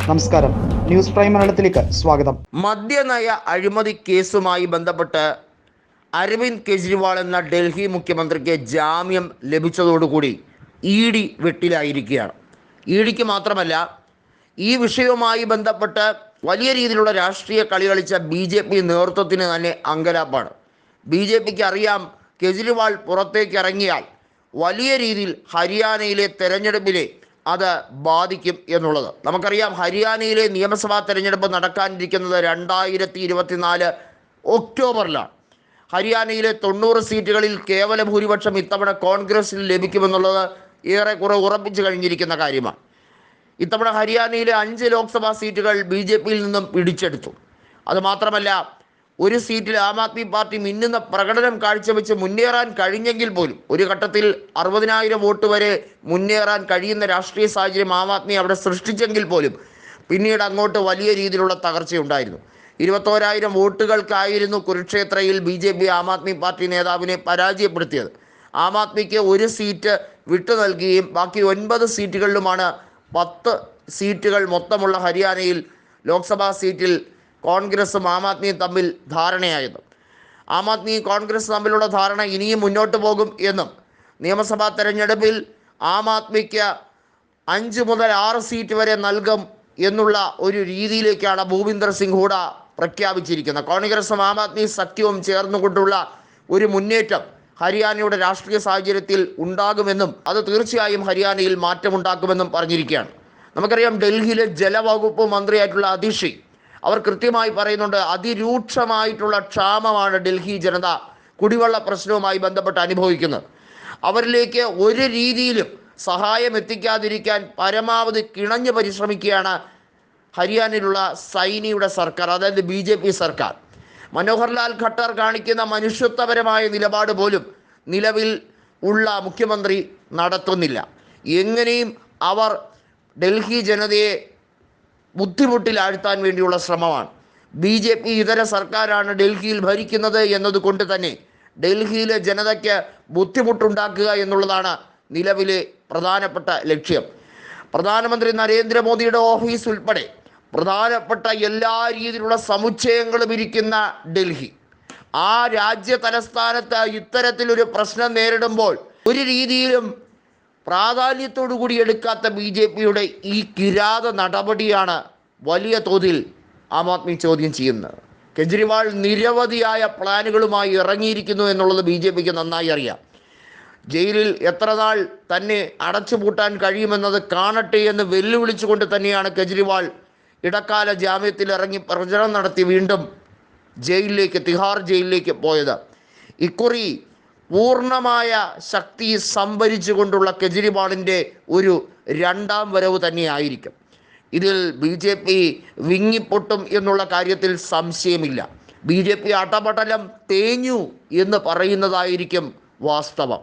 നമസ്കാരം, news prime മലയാളത്തിലേക്ക് സ്വാഗതം. മദ്യനയ അഴിമതി കേസുമായി ബന്ധപ്പെട്ട് അരവിന്ദ് കെജ്രിവാൾ എന്ന ഡൽഹി മുഖ്യമന്ത്രിക്ക് ജാമ്യം ലഭിച്ചതോടുകൂടി ഇ.ഡി. വെട്ടിലായിരിക്കുകയാണ്. ഇ.ഡിക്ക് മാത്രമല്ല, ഈ വിഷയവുമായി ബന്ധപ്പെട്ട് വലിയ രീതിയിലുള്ള രാഷ്ട്രീയ കളി കളിച്ച ബി.ജെ.പി. നേതൃത്വത്തിന് തന്നെ അങ്കലാപ്പാണ്. ബി.ജെ.പിക്ക് അറിയാം, കെജ്രിവാൾ പുറത്തേക്ക് ഇറങ്ങിയാൽ വലിയ രീതിയിൽ ഹരിയാനയിലെ തെരഞ്ഞെടുപ്പിലെ അത് ബാധിക്കും എന്നുള്ളത്. നമുക്കറിയാം, ഹരിയാനയിലെ നിയമസഭാ തെരഞ്ഞെടുപ്പ് നടക്കാനിരിക്കുന്നത് 2024 ഒക്ടോബറിലാണ്. ഹരിയാനയിലെ 90 സീറ്റുകളിൽ കേവല ഭൂരിപക്ഷം ഇത്തവണ കോൺഗ്രസിന് ലഭിക്കുമെന്നുള്ളത് ഏറെക്കുറെ ഉറപ്പിച്ചു കഴിഞ്ഞിരിക്കുന്ന കാര്യമാണ്. ഇത്തവണ ഹരിയാനയിലെ 5 ലോക്സഭാ സീറ്റുകൾ ബി.ജെ.പിയിൽ നിന്നും പിടിച്ചെടുത്തു. അതുമാത്രമല്ല, ഒരു സീറ്റിൽ ആം ആദ്മി പാർട്ടി മിന്നുന്ന പ്രകടനം കാഴ്ചവെച്ച് മുന്നേറാൻ കഴിഞ്ഞെങ്കിൽ പോലും, ഒരു ഘട്ടത്തിൽ 60,000 വോട്ട് വരെ മുന്നേറാൻ കഴിയുന്ന രാഷ്ട്രീയ സാഹചര്യം ആം ആദ്മി അവിടെ സൃഷ്ടിച്ചെങ്കിൽ പോലും പിന്നീട് അങ്ങോട്ട് വലിയ രീതിയിലുള്ള തകർച്ചയുണ്ടായിരുന്നു. 21,000 വോട്ടുകൾക്കായിരുന്നു കുരുക്ഷേത്രയിൽ ബി.ജെ.പി. ആം ആദ്മി പാർട്ടി നേതാവിനെ പരാജയപ്പെടുത്തിയത്. ആം ആദ്മിക്ക് ഒരു സീറ്റ് വിട്ടു നൽകുകയും ബാക്കി 9 സീറ്റുകളിലുമാണ് 10 സീറ്റുകൾ മൊത്തമുള്ള ഹരിയാനയിൽ ലോക്സഭാ സീറ്റിൽ കോൺഗ്രസും ആം ആദ്മിയും തമ്മിൽ ധാരണയായത്. ആം ആദ്മിയും കോൺഗ്രസ് തമ്മിലുള്ള ധാരണ ഇനിയും മുന്നോട്ട് പോകും എന്നും, നിയമസഭാ തെരഞ്ഞെടുപ്പിൽ ആം ആദ്മിക്ക് 5 മുതൽ 6 സീറ്റ് വരെ നൽകും എന്നുള്ള ഒരു രീതിയിലേക്കാണ് ഭൂപിന്ദർ സിംഗ് ഹൂഡ പ്രഖ്യാപിച്ചിരിക്കുന്നത്. കോൺഗ്രസും ആം ആദ്മി സഖ്യവും ചേർന്നുകൊണ്ടുള്ള ഒരു മുന്നേറ്റം ഹരിയാനയുടെ രാഷ്ട്രീയ സാഹചര്യത്തിൽ ഉണ്ടാകുമെന്നും അത് തീർച്ചയായും ഹരിയാനയിൽ മാറ്റമുണ്ടാക്കുമെന്നും പറഞ്ഞിരിക്കുകയാണ്. നമുക്കറിയാം, ഡൽഹിയിലെ ജലവകുപ്പ് മന്ത്രിയായിട്ടുള്ള അതിഷി അവർ കൃത്യമായി പറയുന്നുണ്ട്, അതിരൂക്ഷമായിട്ടുള്ള ക്ഷാമമാണ് ഡൽഹി ജനത കുടിവെള്ള പ്രശ്നവുമായി ബന്ധപ്പെട്ട് അനുഭവിക്കുന്നത്. അവരിലേക്ക് ഒരു രീതിയിലും സഹായം എത്തിക്കാതിരിക്കാൻ പരമാവധി കിണഞ്ഞ് പരിശ്രമിക്കുകയാണ് ഹരിയാനയിലുള്ള സൈനിയുടെ സർക്കാർ, അതായത് ബി.ജെ.പി. സർക്കാർ. മനോഹർലാൽ ഖട്ടർ കാണിക്കുന്ന മനുഷ്യത്വപരമായ നിലപാട് പോലും നിലവിൽ ഉള്ള മുഖ്യമന്ത്രി നടത്തുന്നില്ല. എങ്ങനെയും അവർ ഡൽഹി ജനതയെ ബുദ്ധിമുട്ടിലാഴ്ത്താൻ വേണ്ടിയുള്ള ശ്രമമാണ്. ബി.ജെ.പി. ഇതര സർക്കാരാണ് ഡൽഹിയിൽ ഭരിക്കുന്നത് എന്നതുകൊണ്ട് തന്നെ ഡൽഹിയിലെ ജനതയ്ക്ക് ബുദ്ധിമുട്ടുണ്ടാക്കുക എന്നുള്ളതാണ് നിലവിലെ പ്രധാനപ്പെട്ട ലക്ഷ്യം. പ്രധാനമന്ത്രി നരേന്ദ്രമോദിയുടെ ഓഫീസ് ഉൾപ്പെടെ പ്രധാനപ്പെട്ട എല്ലാ രീതിയിലുള്ള സമുച്ചയങ്ങളും ഇരിക്കുന്ന ഡൽഹി, ആ രാജ്യ തലസ്ഥാനത്ത് ഇത്തരത്തിലൊരു പ്രശ്നം നേരിടുമ്പോൾ ഒരു രീതിയിലും പ്രാധാന്യത്തോടു കൂടി എടുക്കാത്ത ബി.ജെ.പിയുടെ ഈ കിരാത നടപടിയാണ് വലിയ തോതിൽ ആം ആദ്മി ചോദ്യം ചെയ്യുന്നത്. കെജ്രിവാൾ നിരവധിയായ പ്ലാനുകളുമായി ഇറങ്ങിയിരിക്കുന്നു എന്നുള്ളത് ബി.ജെ.പിക്ക് നന്നായി അറിയാം. ജയിലിൽ എത്ര നാൾ തന്നെ അടച്ചുപൂട്ടാൻ കഴിയുമെന്നത് കാണട്ടെ എന്ന് വെല്ലുവിളിച്ചുകൊണ്ട് തന്നെയാണ് കെജ്രിവാൾ ഇടക്കാല ജാമ്യത്തിൽ ഇറങ്ങി പ്രചരണം നടത്തി വീണ്ടും ജയിലിലേക്ക്, തിഹാർ ജയിലിലേക്ക് പോയത്. ഇക്കുറി പൂർണ്ണമായ ശക്തി സംഭരിച്ചുകൊണ്ടുള്ള കെജ്രിവാളിൻ്റെ ഒരു രണ്ടാം വരവ് തന്നെയായിരിക്കും. ഇതിൽ ബി.ജെ.പി. വിങ്ങിപ്പൊട്ടും എന്നുള്ള കാര്യത്തിൽ സംശയമില്ല. ബി.ജെ.പി. അടപടലം തേഞ്ഞു എന്ന് പറയുന്നതായിരിക്കും വാസ്തവം.